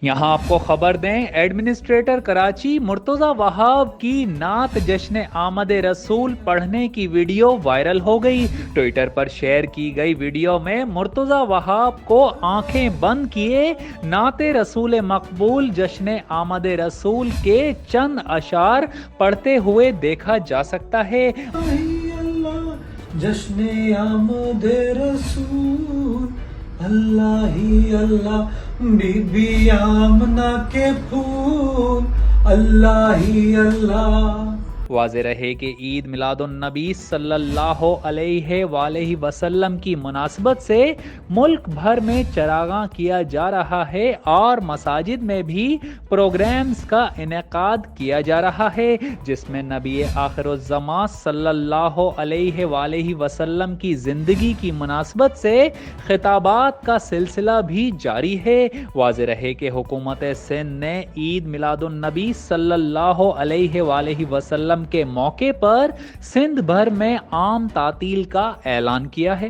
یہاں آپ کو خبر دیں، ایڈمنسٹریٹر کراچی مرتضی وہاب کی نعت جشن آمد رسول پڑھنے کی ویڈیو وائرل ہو گئی۔ ٹویٹر پر شیئر کی گئی ویڈیو میں مرتضی وہاب کو آنکھیں بند کیے نعت رسول مقبول جشن آمد رسول کے چند اشعار پڑھتے ہوئے دیکھا جا سکتا ہے۔ جشن آمد رسول اللہ ہی اللہ، بی بی آمنہ کے پھول اللہ ہی اللہ۔ واضح رہے کہ عید میلاد النبی صلی اللہ علیہ وآلہ وسلم کی مناسبت سے ملک بھر میں چراغاں کیا جا رہا ہے اور مساجد میں بھی پروگرامز کا انعقاد کیا جا رہا ہے، جس میں نبی آخر الزماں صلی اللہ علیہ وآلہ وسلم کی زندگی کی مناسبت سے خطابات کا سلسلہ بھی جاری ہے۔ واضح رہے کہ حکومت سندھ نے عید میلاد النبی صلی اللہ علیہ وآلہ وسلم کے موقع پر سندھ بھر میں عام تعطیل کا اعلان کیا ہے۔